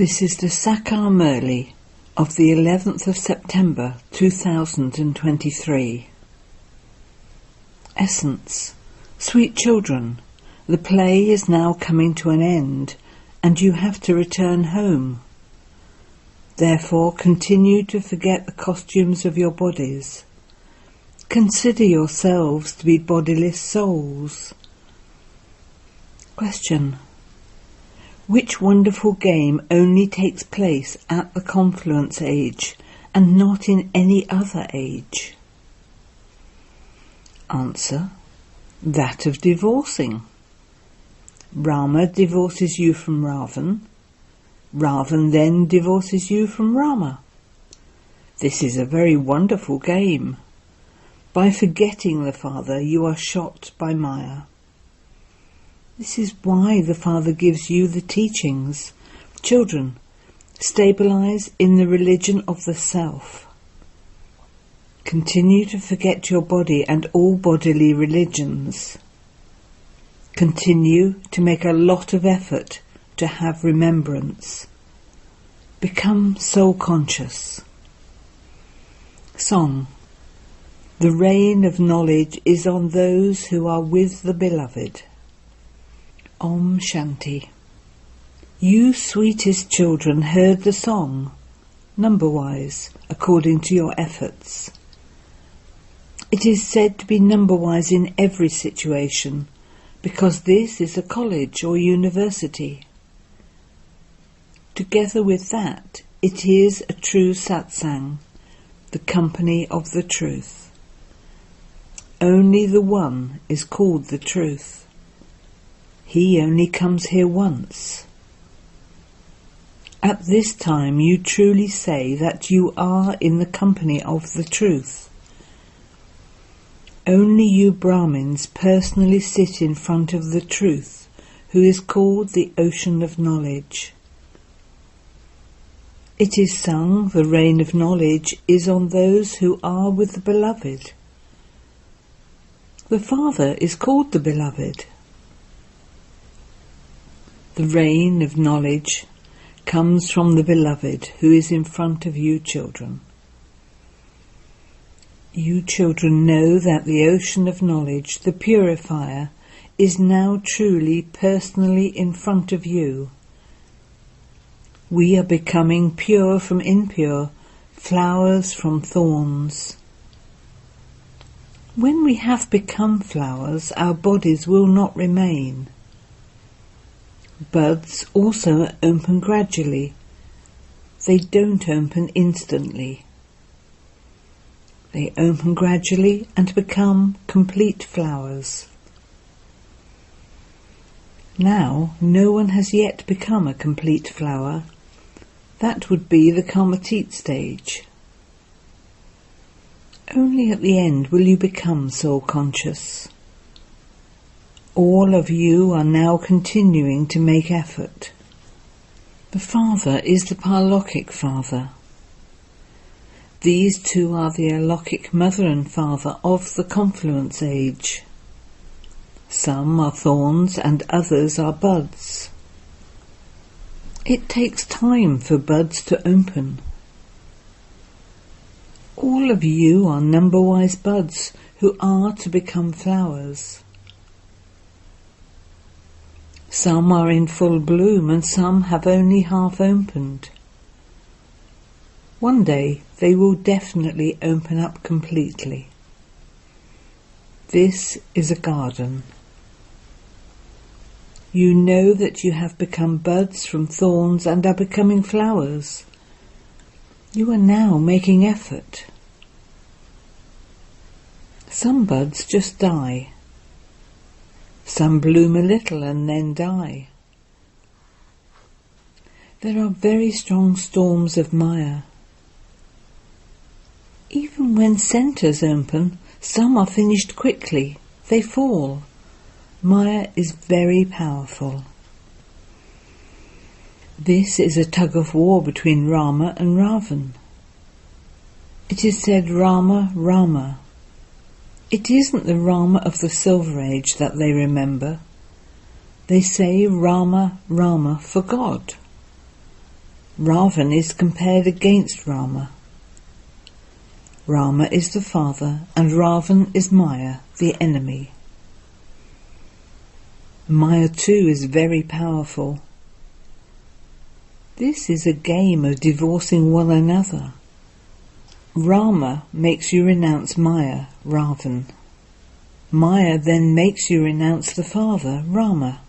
This is the Sakar Murli of the 11th of September 2023. Essence. Sweet children, the play is now coming to an end and you have to return home. Therefore continue to forget the costumes of your bodies. Consider yourselves to be bodiless souls. Question. Which wonderful game only takes place at the confluence age and not in any other age? Answer. That of divorcing. Brahma divorces you from Ravan. Ravan then divorces you from Rama. This is a very wonderful game. By forgetting the father, you are shot by Maya. This is why the Father gives you the teachings. Children, stabilize in the religion of the self. Continue to forget your body and all bodily religions. Continue to make a lot of effort to have remembrance. Become soul conscious. Song. The rain of knowledge is on those who are with the Beloved. Om Shanti. You sweetest children heard the song, number-wise, according to your efforts. It is said to be number-wise in every situation, because this is a college or university. Together with that, it is a true satsang, the company of the truth. Only the One is called the Truth. He only comes here once. At this time you truly say that you are in the company of the truth. Only you Brahmins personally sit in front of the truth, who is called the ocean of knowledge. It is sung, the rain of knowledge is on those who are with the Beloved. The Father is called the Beloved. The rain of knowledge comes from the Beloved who is in front of you children. You children know that the ocean of knowledge, the purifier, is now truly personally in front of you. We are becoming pure from impure, flowers from thorns. When we have become flowers, our bodies will not remain. Buds also open gradually. They don't open instantly. They open gradually and become complete flowers. Now, no one has yet become a complete flower. That would be the Karmatit stage. Only at the end will you become soul conscious. All of you are now continuing to make effort. The Father is the Paralokic Father. These two are the Alokic Mother and Father of the confluence age. Some are thorns and others are buds. It takes time for buds to open. All of you are number-wise buds who are to become flowers. Some are in full bloom and some have only half opened. One day they will definitely open up completely. This is a garden. You know that you have become buds from thorns and are becoming flowers. You are now making effort. Some buds just die. Some bloom a little and then die. There are very strong storms of Maya. Even when centres open, some are finished quickly. They fall. Maya is very powerful. This is a tug of war between Rama and Ravan. It is said Rama, Rama. It isn't the Rama of the Silver Age that they remember. They say Rama, Rama for God. Ravan is compared against Rama. Rama is the father and Ravan is Maya, the enemy. Maya too is very powerful. This is a game of divorcing one another. Rama makes you renounce Maya, Ravan. Maya then makes you renounce the father, Rama.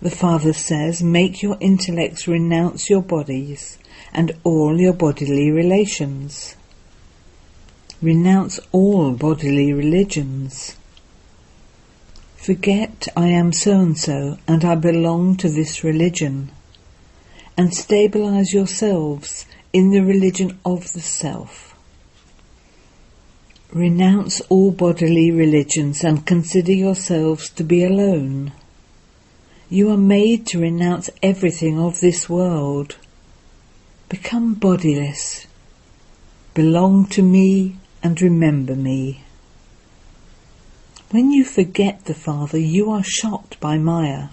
The father says, make your intellects renounce your bodies and all your bodily relations. Renounce all bodily religions. Forget I am so-and-so and I belong to this religion, and stabilize yourselves in the religion of the self. Renounce all bodily religions and consider yourselves to be alone. You are made to renounce everything of this world. Become bodiless. Belong to me and remember me. When you forget the Father, you are shocked by Maya.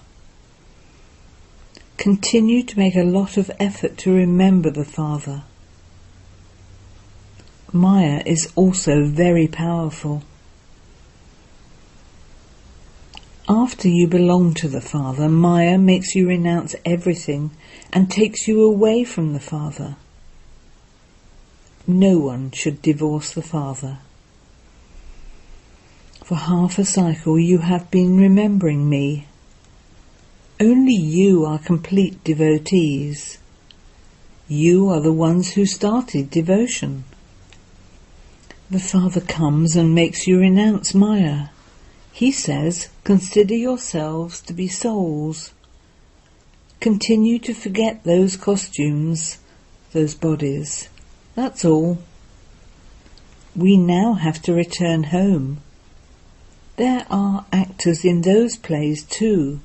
Continue to make a lot of effort to remember the Father. Maya is also very powerful. After you belong to the Father, Maya makes you renounce everything and takes you away from the Father. No one should divorce the Father. For half a cycle you have been remembering me. Only you are complete devotees. You are the ones who started devotion. The Father comes and makes you renounce Maya. He says, consider yourselves to be souls. Continue to forget those costumes, those bodies. That's all. We now have to return home. There are actors in those plays too.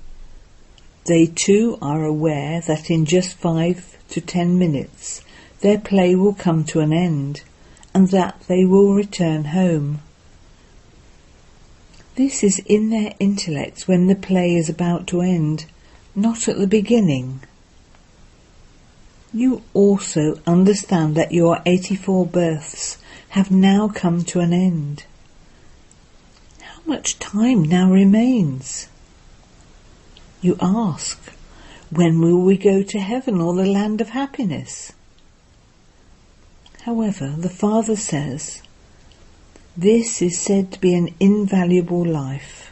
They too are aware that in just 5 to 10 minutes their play will come to an end, and that they will return home. This is in their intellects when the play is about to end, not at the beginning. You also understand that your 84 births have now come to an end. How much time now remains? You ask, when will we go to heaven or the land of happiness? However, the Father says, this is said to be an invaluable life.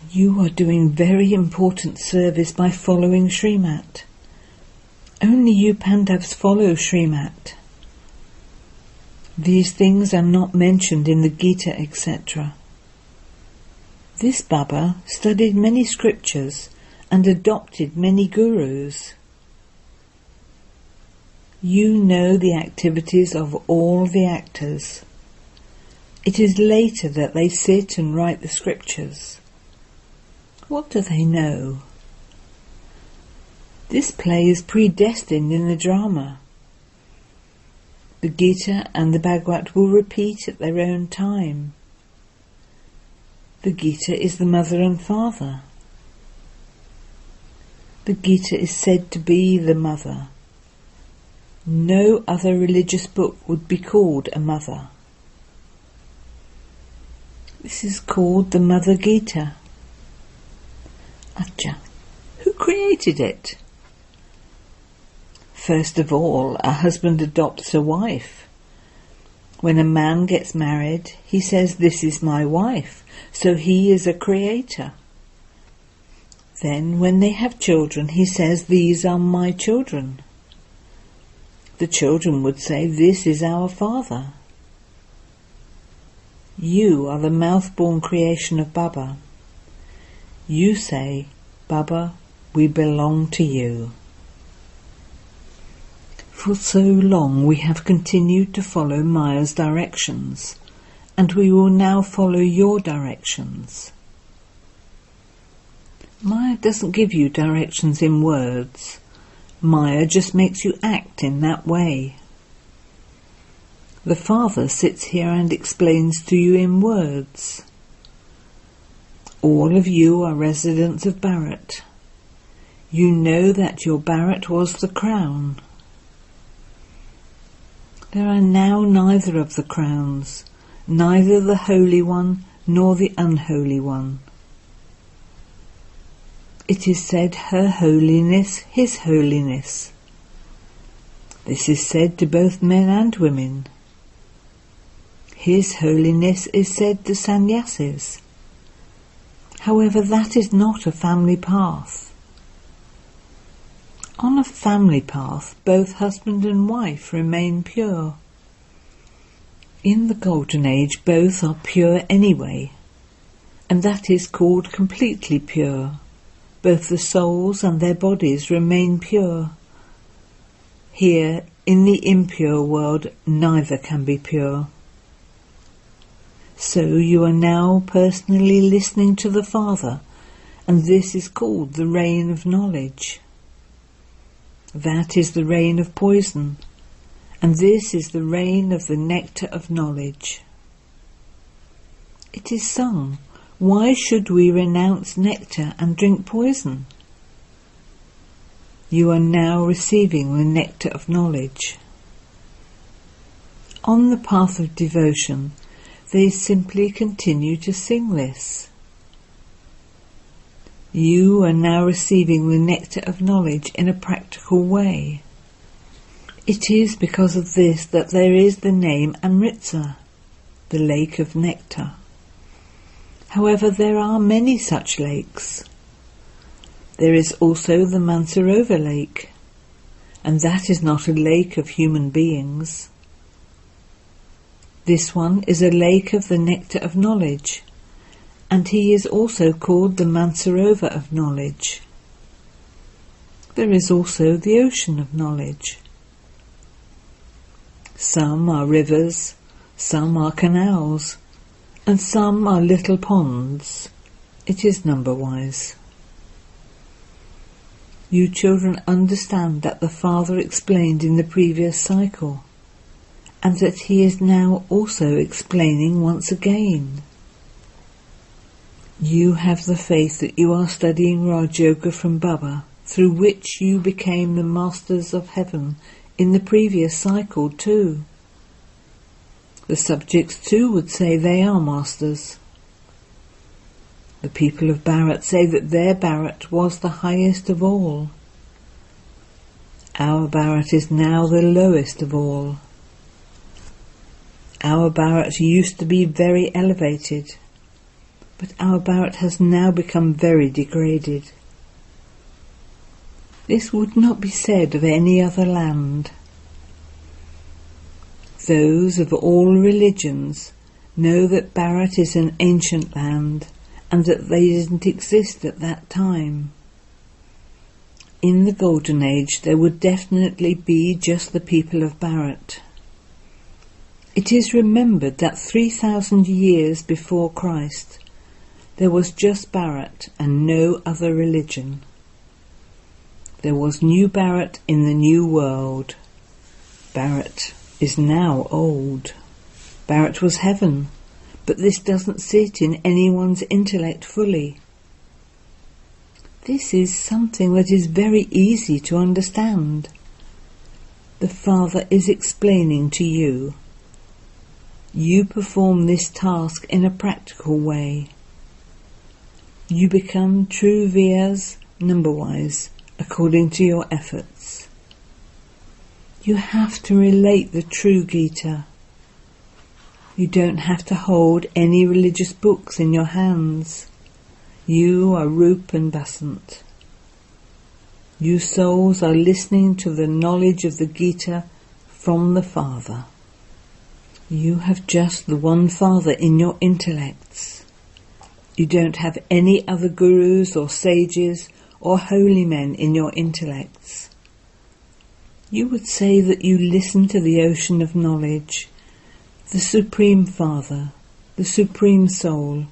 You are doing very important service by following Srimat. Only you Pandavas follow Srimat. These things are not mentioned in the Gita, etc. This Baba studied many scriptures and adopted many gurus. You know the activities of all the actors. It is later that they sit and write the scriptures. What do they know? This play is predestined in the drama. The Gita and the Bhagavad will repeat at their own time. The Gita is the mother and father. The Gita is said to be the mother. No other religious book would be called a mother. This is called the Mother Gita. Acha, who created it? First of all, a husband adopts a wife. When a man gets married, he says, this is my wife, so he is a creator. Then, when they have children, he says, these are my children. The children would say, this is our father. You are the mouth-born creation of Baba. You say, Baba, we belong to you. For so long we have continued to follow Maya's directions, and we will now follow your directions. Maya doesn't give you directions in words. Maya just makes you act in that way. The Father sits here and explains to you in words. All of you are residents of Bharat. You know that your Bharat was the crown. There are now neither of the crowns, neither the Holy One nor the Unholy One. It is said, Her Holiness, His Holiness. This is said to both men and women. His Holiness is said to sannyasis. However, that is not a family path. On a family path, both husband and wife remain pure. In the Golden Age, both are pure anyway, and that is called completely pure. Both the souls and their bodies remain pure. Here, in the impure world, neither can be pure. So you are now personally listening to the Father, and this is called the rain of knowledge. That is the rain of poison, and this is the rain of the nectar of knowledge. It is sung, why should we renounce nectar and drink poison? You are now receiving the nectar of knowledge. On the path of devotion, they simply continue to sing this. You are now receiving the nectar of knowledge in a practical way. It is because of this that there is the name Amritsar, the lake of nectar. However, there are many such lakes. There is also the Mansarovar lake, and that is not a lake of human beings. This one is a lake of the nectar of knowledge, and he is also called the Mansarovar of knowledge. There is also the ocean of knowledge. Some are rivers, some are canals, and some are little ponds. It is number-wise. You children understand that the Father explained in the previous cycle, and that he is now also explaining once again. You have the faith that you are studying Raj Yoga from Baba, through which you became the masters of heaven in the previous cycle too. The subjects too would say they are masters. The people of Bharat say that their Bharat was the highest of all. Our Bharat is now the lowest of all. Our Bharat used to be very elevated, but our Bharat has now become very degraded. This would not be said of any other land. Those of all religions know that Bharat is an ancient land and that they didn't exist at that time. In the Golden Age there would definitely be just the people of Bharat. It is remembered that 3,000 years before Christ there was just Bharat and no other religion. There was new Bharat in the new world. Bharat is now old. Bharat was heaven, but this doesn't sit in anyone's intellect fully. This is something that is very easy to understand. The Father is explaining to you. You perform this task in a practical way. You become true Vyas number-wise according to your efforts. You have to relate the true Gita. You don't have to hold any religious books in your hands. You are Rup and Basant. You souls are listening to the knowledge of the Gita from the Father. You have just the one Father in your intellects. You don't have any other gurus or sages or holy men in your intellects. You would say that you listen to the ocean of knowledge, the Supreme Father, the Supreme Soul,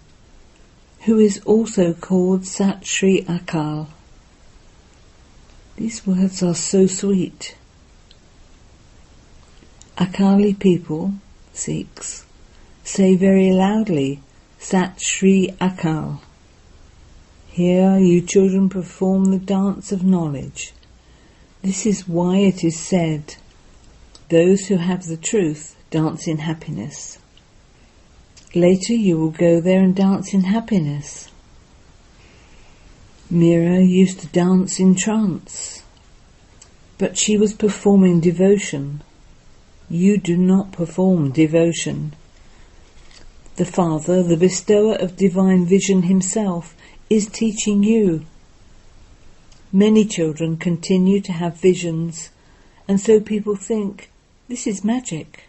who is also called Sat Shri Akal. These words are so sweet. Akali people, Sikhs, say very loudly, Sat Shri Akal. Here you children perform the dance of knowledge. This is why it is said, those who have the truth dance in happiness. Later you will go there and dance in happiness. Mira used to dance in trance, but she was performing devotion. You do not perform devotion. The Father, the bestower of divine vision himself, is teaching you. Many children continue to have visions, and so people think, this is magic.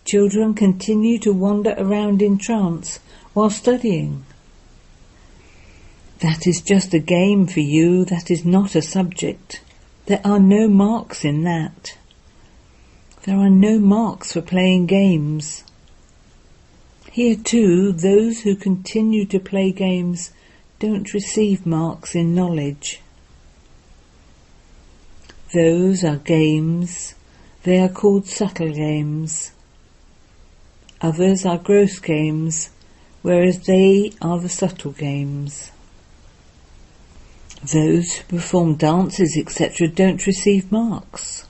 Children continue to wander around in trance while studying. That is just a game for you, that is not a subject. There are no marks in that. There are no marks for playing games. Here too, those who continue to play games don't receive marks in knowledge. Those are games. They are called subtle games. Others are gross games, whereas they are the subtle games. Those who perform dances, etc., don't receive marks.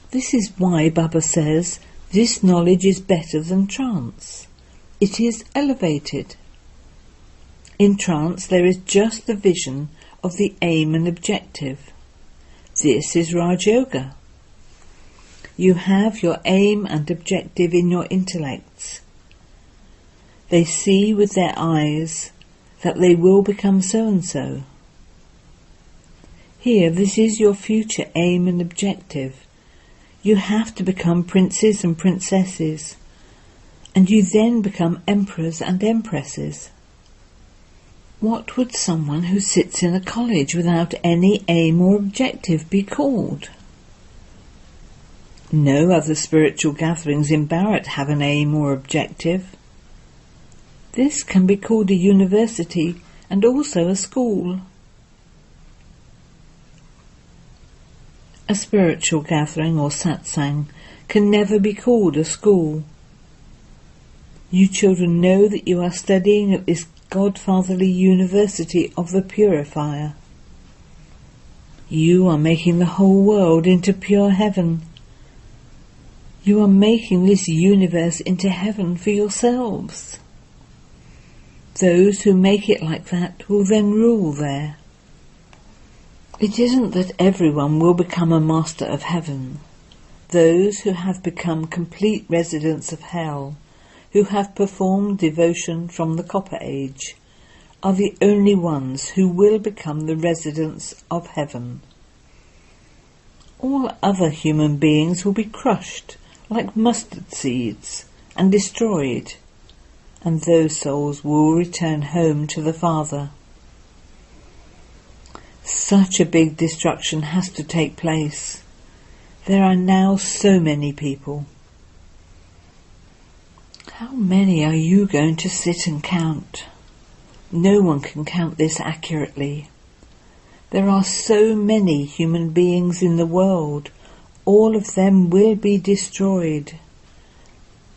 This is why Baba says, this knowledge is better than trance. It is elevated. In trance there is just the vision of the aim and objective. This is Raj Yoga. You have your aim and objective in your intellects. They see with their eyes that they will become so and so. Here, this is your future aim and objective. You have to become princes and princesses, and you then become emperors and empresses. What would someone who sits in a college without any aim or objective be called? No other spiritual gatherings in Bharat have an aim or objective. This can be called a university and also a school. A spiritual gathering or satsang can never be called a school. You children know that you are studying at this godfatherly university of the purifier. You are making the whole world into pure heaven. You are making this universe into heaven for yourselves. Those who make it like that will then rule there. It isn't that everyone will become a master of heaven. Those who have become complete residents of hell, who have performed devotion from the Copper Age, are the only ones who will become the residents of heaven. All other human beings will be crushed like mustard seeds and destroyed, and those souls will return home to the Father. Such a big destruction has to take place. There are now so many people. How many are you going to sit and count? No one can count this accurately. There are so many human beings in the world. All of them will be destroyed.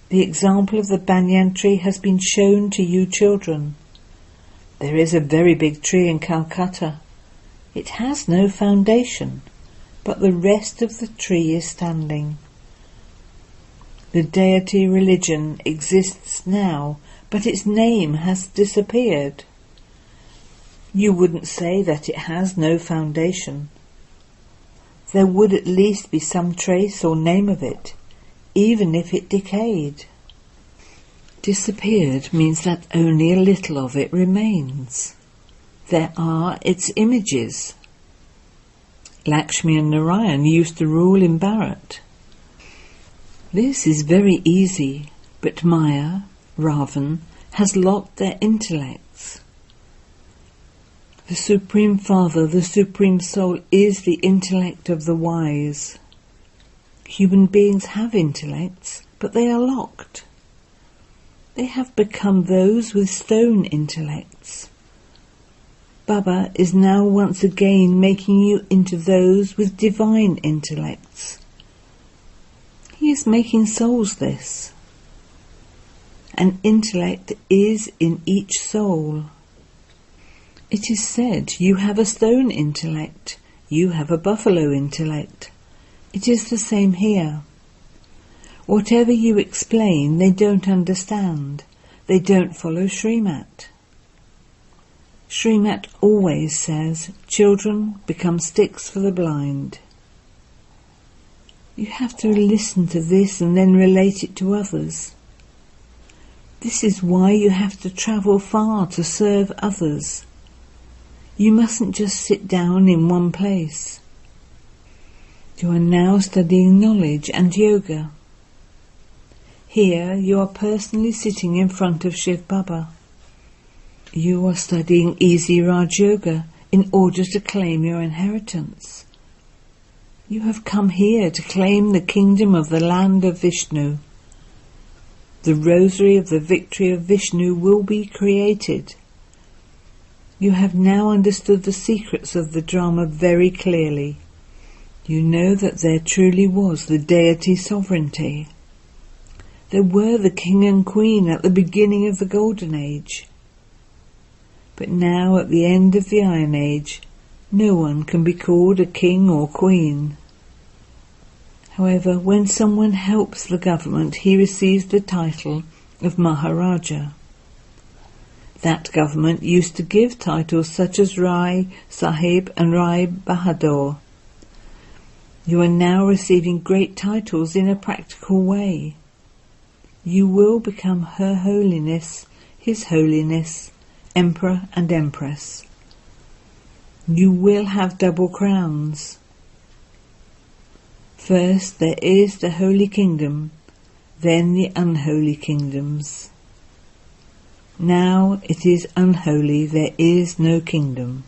The example of the banyan tree has been shown to you children. There is a very big tree in Calcutta. It has no foundation, but the rest of the tree is standing. The deity religion exists now, but its name has disappeared. You wouldn't say that it has no foundation. There would at least be some trace or name of it, even if it decayed. Disappeared means that only a little of it remains. There are its images. Lakshmi and Narayan used to rule in Bharat. This is very easy, but Maya, Ravan, has locked their intellects. The Supreme Father, the Supreme Soul, is the intellect of the wise. Human beings have intellects, but they are locked. They have become those with stone intellects. Baba is now once again making you into those with divine intellects. He is making souls this. An intellect is in each soul. It is said, you have a stone intellect, you have a buffalo intellect. It is the same here. Whatever you explain, they don't understand. They don't follow Srimat. Srimat always says, children become sticks for the blind. You have to listen to this and then relate it to others. This is why you have to travel far to serve others. You mustn't just sit down in one place. You are now studying knowledge and yoga. Here you are personally sitting in front of Shiv Baba. You are studying Easy Raj Yoga in order to claim your inheritance. You have come here to claim the kingdom of the land of Vishnu. The rosary of the victory of Vishnu will be created. You have now understood the secrets of the drama very clearly. You know that there truly was the deity sovereignty. There were the king and queen at the beginning of the Golden Age. But now at the end of the Iron Age, no one can be called a king or queen. However, when someone helps the government, he receives the title of Maharaja. That government used to give titles such as Rai Sahib and Rai Bahadur. You are now receiving great titles in a practical way. You will become Her Holiness, His Holiness, Emperor and Empress. You will have double crowns. First there is the Holy Kingdom, then the unholy kingdoms. Now it is unholy, there is no kingdom.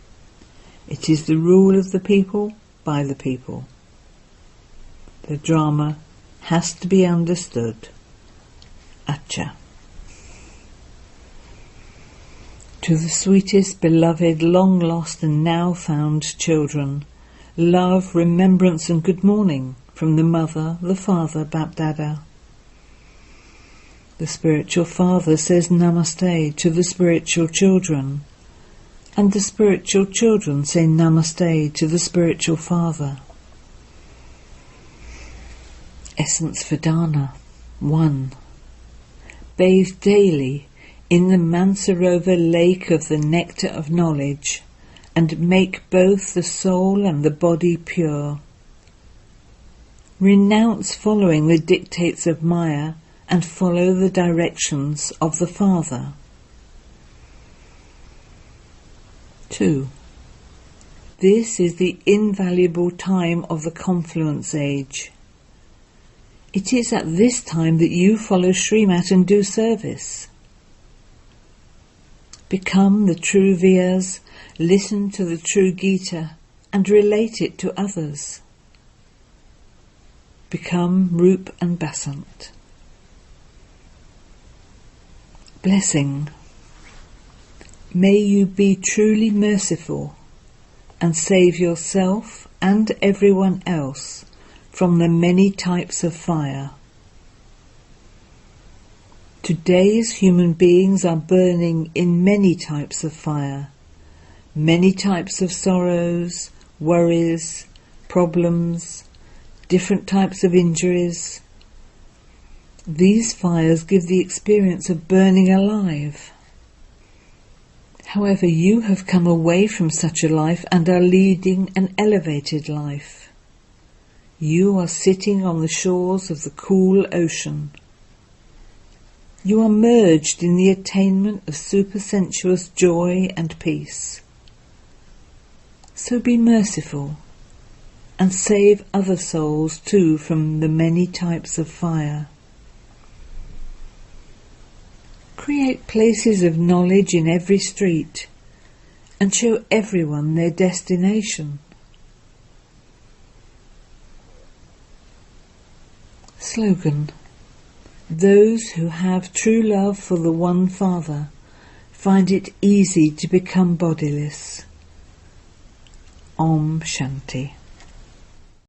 It is the rule of the people by the people. The drama has to be understood. Acha. To the sweetest, beloved, long lost and now found children, love, remembrance and good morning from the mother, the father, Bapdada. The spiritual father says namaste to the spiritual children, and the spiritual children say namaste to the spiritual father. Essence Vedana 1. Bathe daily in the Mansarovar lake of the nectar of knowledge, and make both the soul and the body pure. Renounce following the dictates of Maya and follow the directions of the Father. 2. This is the invaluable time of the confluence age. It is at this time that you follow Srimat and do service. Become the true Vyas, listen to the true Gita and relate it to others. Become Rup and Basant. Blessing. May you be truly merciful and save yourself and everyone else from the many types of fire. Today's human beings are burning in many types of fire, many types of sorrows, worries, problems, different types of injuries. These fires give the experience of burning alive. However, you have come away from such a life and are leading an elevated life. You are sitting on the shores of the cool ocean. You are merged in the attainment of supersensuous joy and peace. So be merciful and save other souls too from the many types of fire. Create places of knowledge in every street and show everyone their destination. Slogan. Those who have true love for the One Father find it easy to become bodiless. Om Shanti.